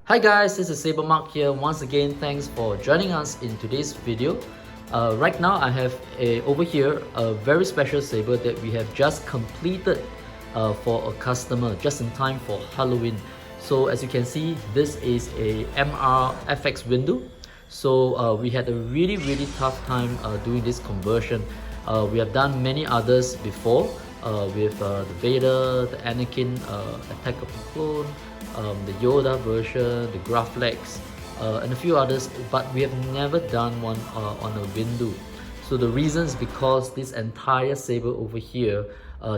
Hi guys, this is SaberMach here. Once again, thanks for joining us in today's video. Right now I have over here a very special saber that we have just completed for a customer just in time for Halloween. So as you can see, this is a MR FX Windu. So we had a really tough time doing this conversion. We have done many others before with the Vader, the Anakin, Attack of the Clone, the Yoda version, the Graflex, and a few others, but we have never done one on a Windu. So the reason is because this entire saber over here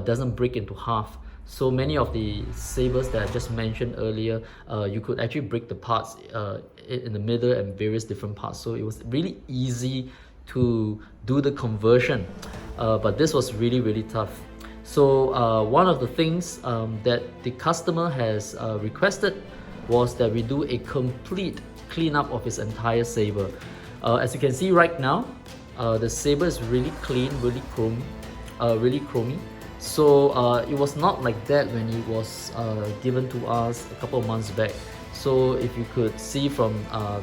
doesn't break into half. So many of the sabers that I just mentioned earlier, you could actually break the parts in the middle and various different parts. So it was really easy to do the conversion, but this was really tough. So one of the things that the customer has requested was that we do a complete cleanup of his entire saber. As you can see right now, the saber is really clean, really chromy. So it was not like that when it was given to us a couple of months back. So if you could see from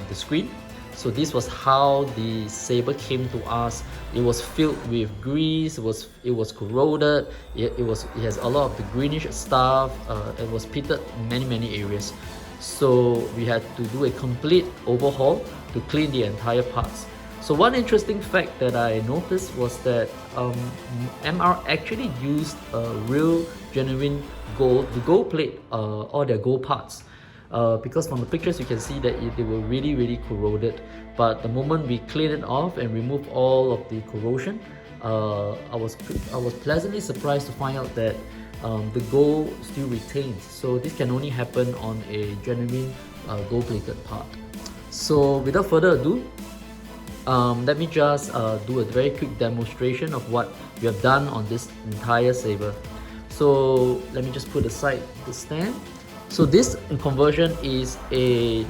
the screen, so this was how the saber came to us. It was filled with grease, it was corroded, it has a lot of the greenish stuff, it was pitted in many areas. So we had to do a complete overhaul to clean the entire parts. So one interesting fact that I noticed was that MR actually used a real genuine gold, the gold plate, all their gold parts. Because from the pictures you can see that they were really corroded, but the moment we cleaned it off and removed all of the corrosion, I was pleasantly surprised to find out that the gold still retains. So this can only happen on a genuine gold plated part. So without further ado, let me just do a very quick demonstration of what we have done on this entire saber. So let me just put aside the stand. So this conversion is a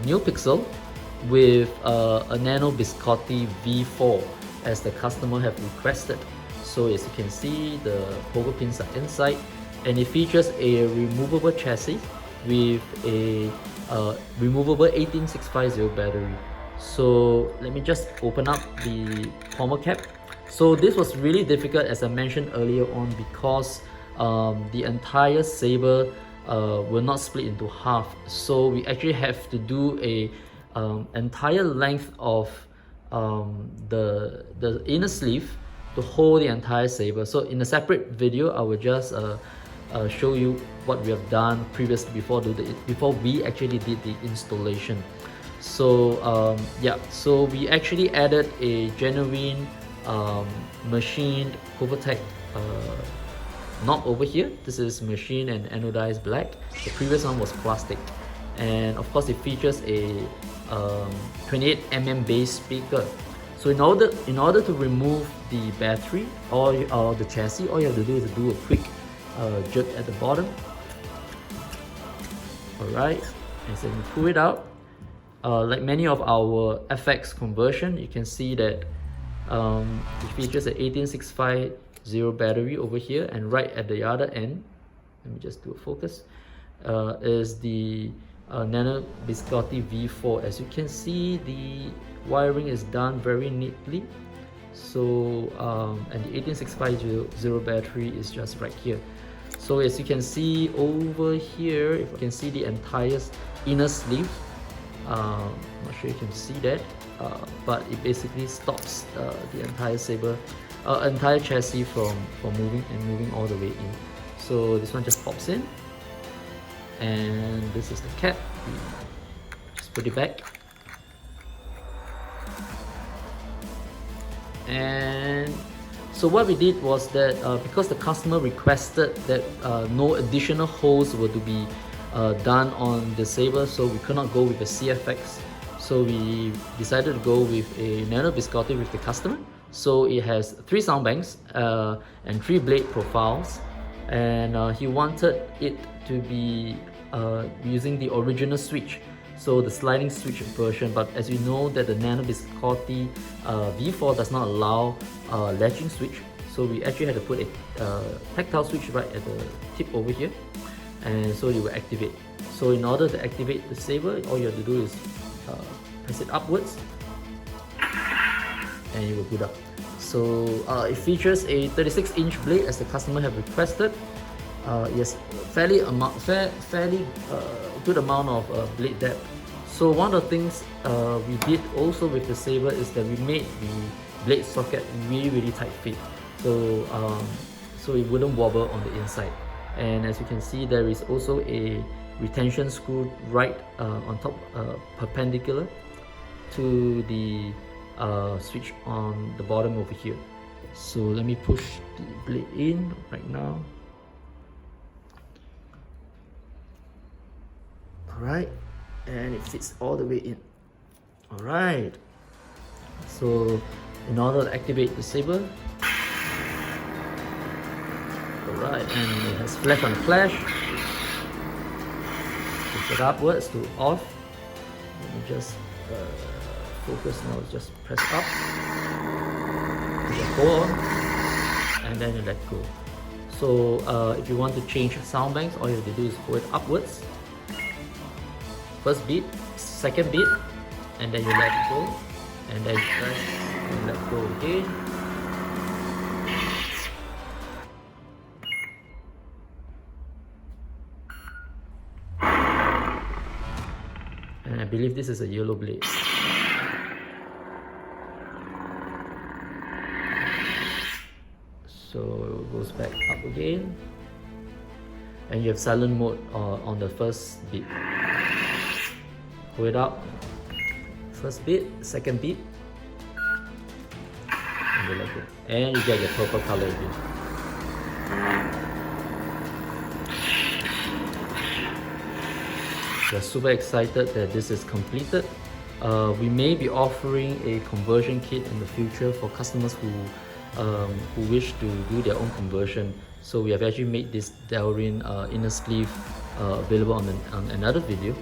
NeoPixel with a Nano Biscotti V4 as the customer have requested. So as you can see, the poker pins are inside, and it features a removable chassis with a removable 18650 battery. So let me just open up the pommel cap. So this was really difficult, as I mentioned earlier on, because the entire saber will not split into half. So we actually have to do a entire length of the inner sleeve to hold the entire saber. So in a separate video, I will just show you what we have done previously before we actually did the installation. So yeah, so we actually added a genuine machined Covertech knob over here. This is machined and anodized black. The previous one was plastic, and of course it features a 28mm bass speaker. So in order to remove the battery or the chassis, all you have to do is do a quick jerk at the bottom. Alright, and then you pull it out. Like many of our FX conversion, you can see that it features an 18650 battery over here, and right at the other end, let me just do a focus, is the Nano Biscotti V4. As you can see, the wiring is done very neatly. So and the 18650 battery is just right here. So as you can see over here, if you can see the entire inner sleeve, I'm not sure you can see that, but it basically stops the entire saber, entire chassis from moving all the way in. So this one just pops in, and this is the cap. Just put it back, and so what we did was that because the customer requested that no additional holes were to be done on the saber, so we could not go with a CFX. So we decided to go with a Nano Biscotti with the customer. So it has 3 sound banks and 3 blade profiles, and he wanted it to be using the original switch, so the sliding switch version. But as you know that the Nano Biscotti V4 does not allow latching switch, so we actually had to put a tactile switch right at the tip over here, and so it will activate. So in order to activate the saber, all you have to do is press it upwards and it will boot up. So it features a 36-inch blade as the customer have requested. Yes, fairly good amount of blade depth. So one of the things we did also with the saber is that we made the blade socket really tight fit, so so it wouldn't wobble on the inside. And as you can see, there is also a retention screw right on top, perpendicular to the switch on the bottom over here. So let me push the blade in right now. Alright, and it fits all the way in. Alright, so in order to activate the saber, alright, and it has flash on flash. Push it upwards to off. Let me just focus now, just press up. You hold on, and then you let go. So if you want to change sound banks, all you have to do is hold it upwards. First beat, second beat, and then you let it go, and then you press and let go again. And I believe this is a yellow blade. So it goes back up again, and you have silent mode on the first beat. Hold it up, first beat, second beat, and you let go, and you get your purple color again. We're super excited that this is completed. We may be offering a conversion kit in the future for customers who wish to do their own conversion. So we have actually made this Delrin inner sleeve available on another video.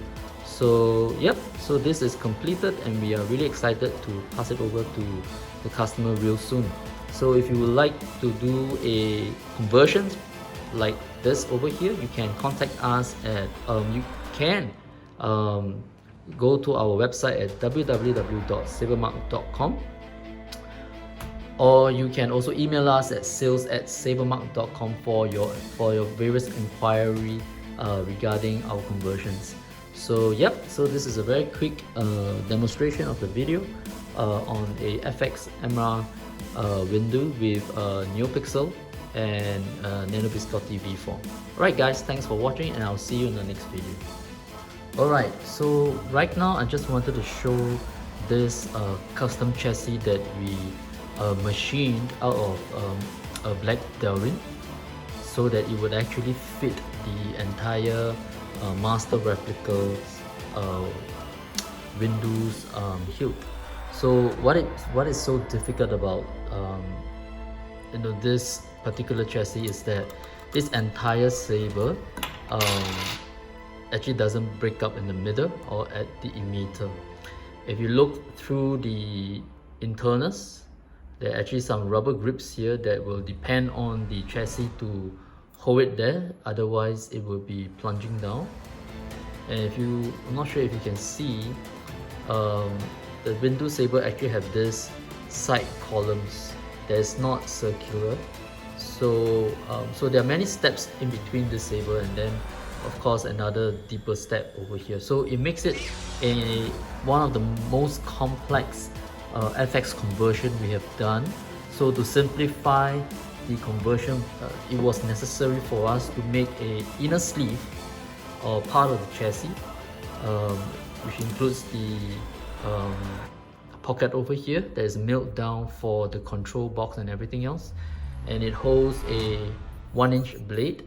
So yep, so this is completed and we are really excited to pass it over to the customer real soon. So if you would like to do a conversion like this over here, you can contact us at you can go to our website at www.sabermach.com, or you can also email us at sales@sabermach.com for your various inquiry regarding our conversions. So yep, so this is a very quick demonstration of the video on a FX MR Windu with NeoPixel and NeoPixel TV4. Alright guys, thanks for watching and I'll see you in the next video. Alright, so right now I just wanted to show this custom chassis that we machined out of a black Delrin, so that it would actually fit the entire master replicas Windu's hilt. So what is so difficult about this particular chassis is that this entire saber actually doesn't break up in the middle or at the emitter. If you look through the internals, there are actually some rubber grips here that will depend on the chassis to hold it there, otherwise it will be plunging down. And I'm not sure if you can see, the Windu Saber actually have this side columns that is not circular. So so there are many steps in between the saber, and then of course another deeper step over here. So it makes it one of the most complex FX conversion we have done. So to simplify the conversion, it was necessary for us to make a inner sleeve or part of the chassis, which includes the pocket over here that is milled down for the control box and everything else, and it holds a 1-inch blade.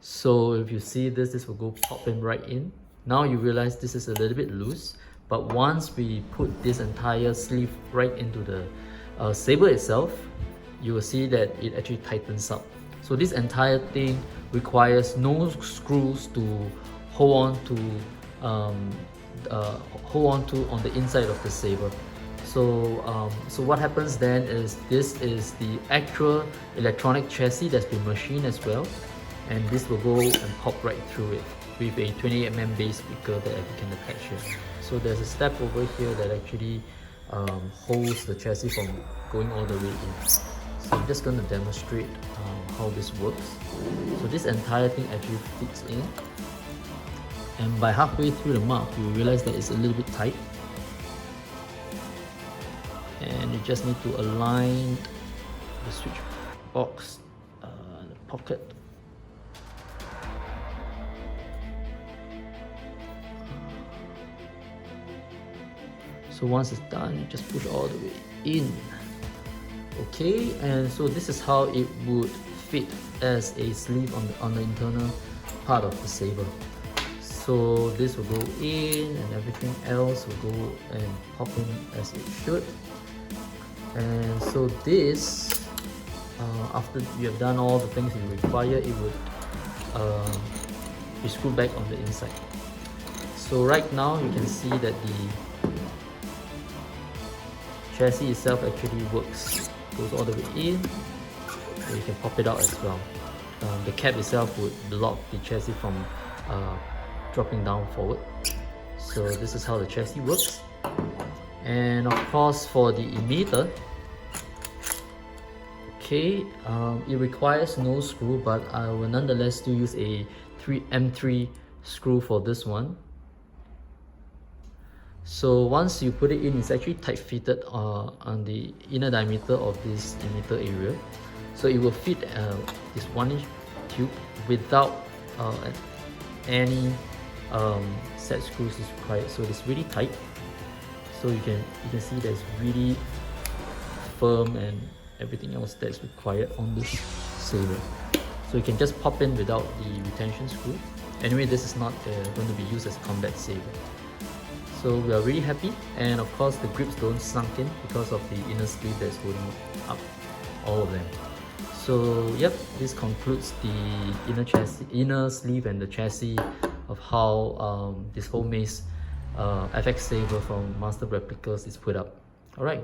So if you see this will go popping right in. Now you realize this is a little bit loose, but once we put this entire sleeve right into the saber itself, you will see that it actually tightens up. So this entire thing requires no screws to hold on to on the inside of the saber. So so what happens then is this is the actual electronic chassis that's been machined as well, and this will go and pop right through it. with a 28mm base speaker that you can attach here. So there's a step over here that actually holds the chassis from going all the way in. So I'm just going to demonstrate how this works. So this entire thing actually fits in, and by halfway through the mark you realize that it's a little bit tight, and you just need to align the switch box, the pocket. So once it's done, you just push all the way in. Okay, and so this is how it would fit as a sleeve on the internal part of the saber. So this will go in, and everything else will go and pop in as it should. And so this, after you have done all the things you require, it would be screwed back on the inside. So right now you can see that the chassis itself actually works, goes all the way in, and you can pop it out as well. The cap itself would block the chassis from dropping down forward. So this is how the chassis works. And of course for the emitter, okay, it requires no screw, but I will nonetheless still use a M3 screw for this one. So once you put it in, it's actually tight fitted on the inner diameter of this emitter area. So it will fit this 1-inch tube without any set screws is required. So it's really tight. So you can see that it's really firm and everything else that's required on this saber. So you can just pop in without the retention screw. Anyway, this is not going to be used as combat saber. So we are really happy, and of course the grips don't sunk in because of the inner sleeve that's holding up all of them. So yep, this concludes the inner sleeve and the chassis of how this whole mace FX saber from Master Replicas is put up. Alright,